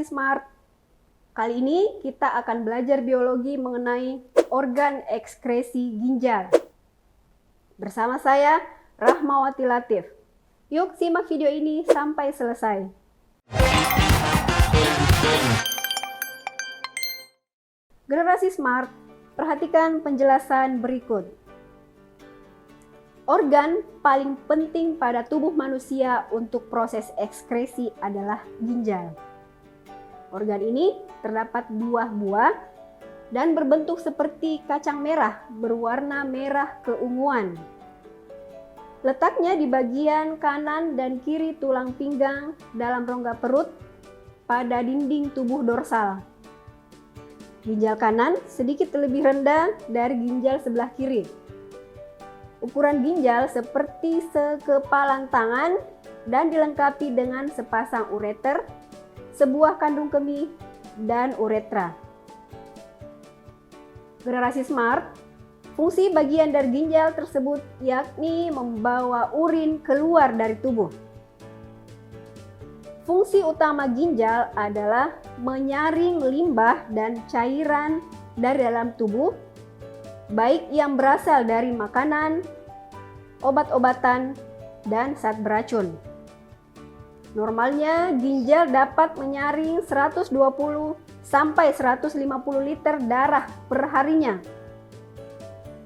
Smart. Kali ini kita akan belajar biologi mengenai organ ekskresi ginjal. Bersama saya, Rahmawati Latif. Yuk simak video ini sampai selesai. Generasi Smart, perhatikan penjelasan berikut. Organ paling penting pada tubuh manusia untuk proses ekskresi adalah ginjal. Organ ini terdapat buah-buah dan berbentuk seperti kacang merah berwarna merah keunguan. Letaknya di bagian kanan dan kiri tulang pinggang dalam rongga perut pada dinding tubuh dorsal. Ginjal kanan sedikit lebih rendah dari ginjal sebelah kiri. Ukuran ginjal seperti sekepalan tangan dan dilengkapi dengan sepasang ureter, sebuah kandung kemih, dan uretra. Generasi Smart, fungsi bagian dari ginjal tersebut yakni membawa urin keluar dari tubuh. Fungsi utama ginjal adalah menyaring limbah dan cairan dari dalam tubuh, baik yang berasal dari makanan, obat-obatan, dan zat beracun. Normalnya ginjal dapat menyaring 120 sampai 150 liter darah per harinya.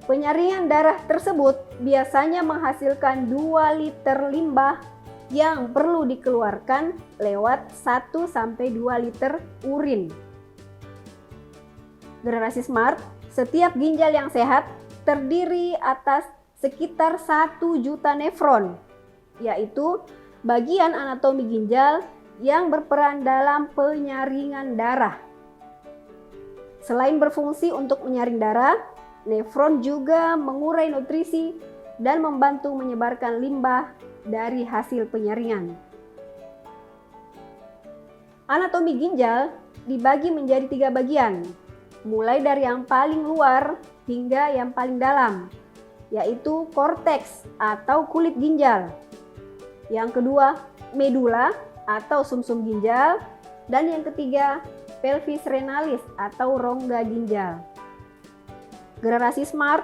Penyaringan darah tersebut biasanya menghasilkan 2 liter limbah yang perlu dikeluarkan lewat 1 sampai 2 liter urin. Generasi Smart, setiap ginjal yang sehat terdiri atas sekitar 1 juta nefron, yaitu bagian anatomi ginjal yang berperan dalam penyaringan darah. Selain berfungsi untuk menyaring darah, nefron juga mengurai nutrisi dan membantu menyebarkan limbah dari hasil penyaringan. Anatomi ginjal dibagi menjadi 3 bagian, mulai dari yang paling luar hingga yang paling dalam, yaitu korteks atau kulit ginjal. Yang kedua, medula atau sumsum ginjal, dan yang ketiga, pelvis renalis atau rongga ginjal. Generasi Smart,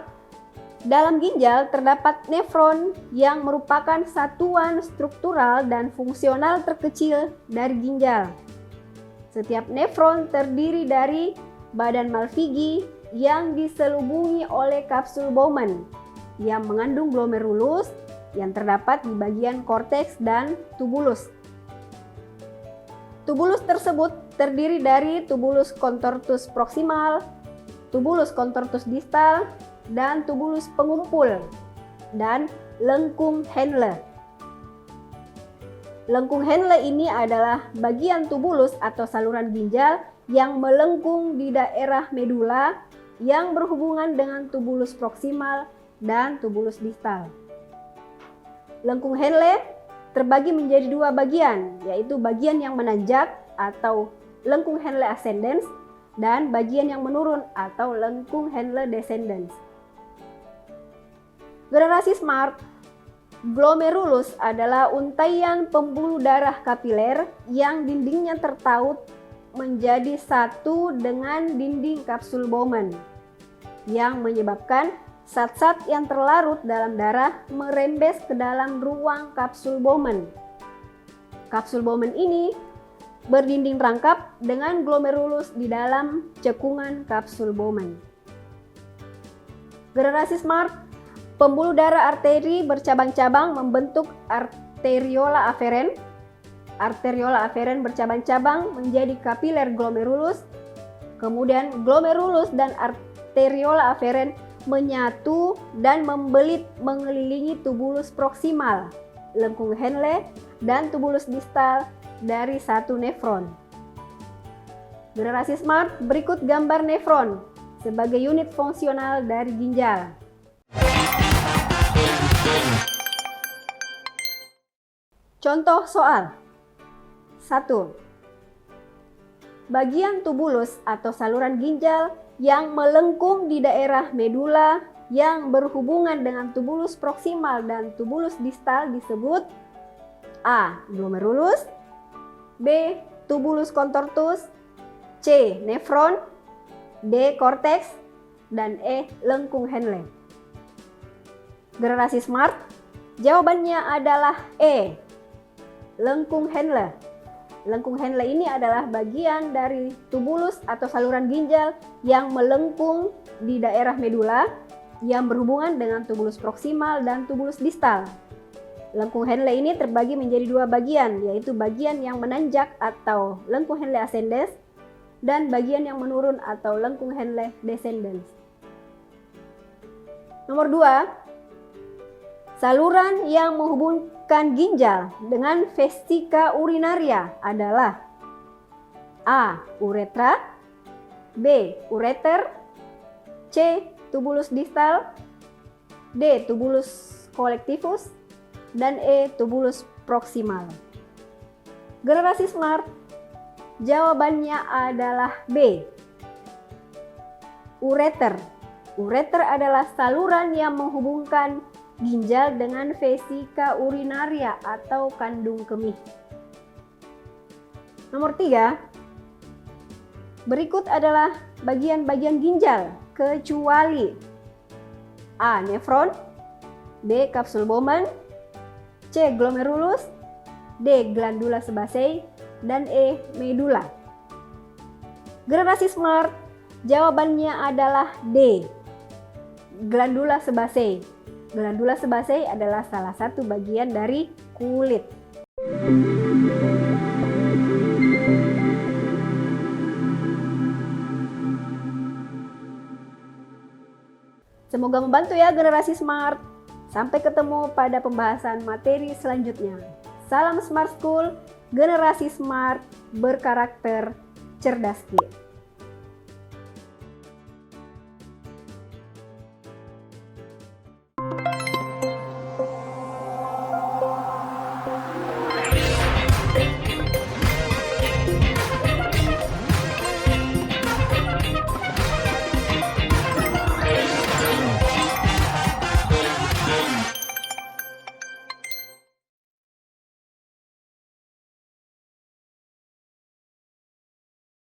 dalam ginjal terdapat nefron yang merupakan satuan struktural dan fungsional terkecil dari ginjal. Setiap nefron terdiri dari badan Malpighi yang diselubungi oleh kapsul Bowman yang mengandung glomerulus yang terdapat di bagian korteks dan tubulus. Tubulus tersebut terdiri dari tubulus contortus proximal, tubulus contortus distal, dan tubulus pengumpul, dan lengkung Henle. Lengkung Henle ini adalah bagian tubulus atau saluran ginjal yang melengkung di daerah medula yang berhubungan dengan tubulus proksimal dan tubulus distal. Lengkung Henle terbagi menjadi 2 bagian, yaitu bagian yang menanjak atau lengkung Henle ascendens dan bagian yang menurun atau lengkung Henle descendens. Generasi Smart, glomerulus adalah untaian pembuluh darah kapiler yang dindingnya tertaut menjadi satu dengan dinding kapsul Bowman, yang menyebabkan zat-zat yang terlarut dalam darah merembes ke dalam ruang kapsul Bowman. Kapsul Bowman ini berdinding rangkap dengan glomerulus di dalam cekungan kapsul Bowman. Generasi Smart, pembuluh darah arteri bercabang-cabang membentuk arteriola aferen. Arteriola aferen bercabang-cabang menjadi kapiler glomerulus. Kemudian glomerulus dan arteriola aferen menyatu dan membelit mengelilingi tubulus proksimal, lengkung Henle, dan tubulus distal dari satu nefron. Generasi Smart, berikut gambar nefron sebagai unit fungsional dari ginjal. Contoh soal 1. Bagian tubulus atau saluran ginjal yang melengkung di daerah medula yang berhubungan dengan tubulus proksimal dan tubulus distal disebut A. Glomerulus, B. tubulus contortus, C. nefron, D. cortex, dan E. lengkung Henle. Generasi smart, jawabannya adalah E. lengkung Henle. Lengkung Henle ini adalah bagian dari tubulus atau saluran ginjal yang melengkung di daerah medula yang berhubungan dengan tubulus proksimal dan tubulus distal. Lengkung Henle ini terbagi menjadi dua bagian, yaitu bagian yang menanjak atau lengkung Henle ascendens dan bagian yang menurun atau lengkung Henle descendens. Nomor 2, saluran yang menghubungkan ginjal dengan vesika urinaria adalah A. uretra, B. ureter, C. tubulus distal, D. tubulus collectivus, dan E. tubulus proksimal. Generasi smart, jawabannya adalah B. ureter. Ureter adalah saluran yang menghubungkan ginjal dengan vesika urinaria atau kandung kemih. Nomor 3, berikut adalah bagian-bagian ginjal kecuali A. nefron, B. kapsul Bowman, C. glomerulus, D. glandula sebasei, dan E. medula. Generasi smart, jawabannya adalah D. glandula sebasei. Glandula sebasei adalah salah satu bagian dari kulit. Semoga membantu ya generasi smart. Sampai ketemu pada pembahasan materi selanjutnya. Salam Smart School, generasi smart berkarakter cerdas.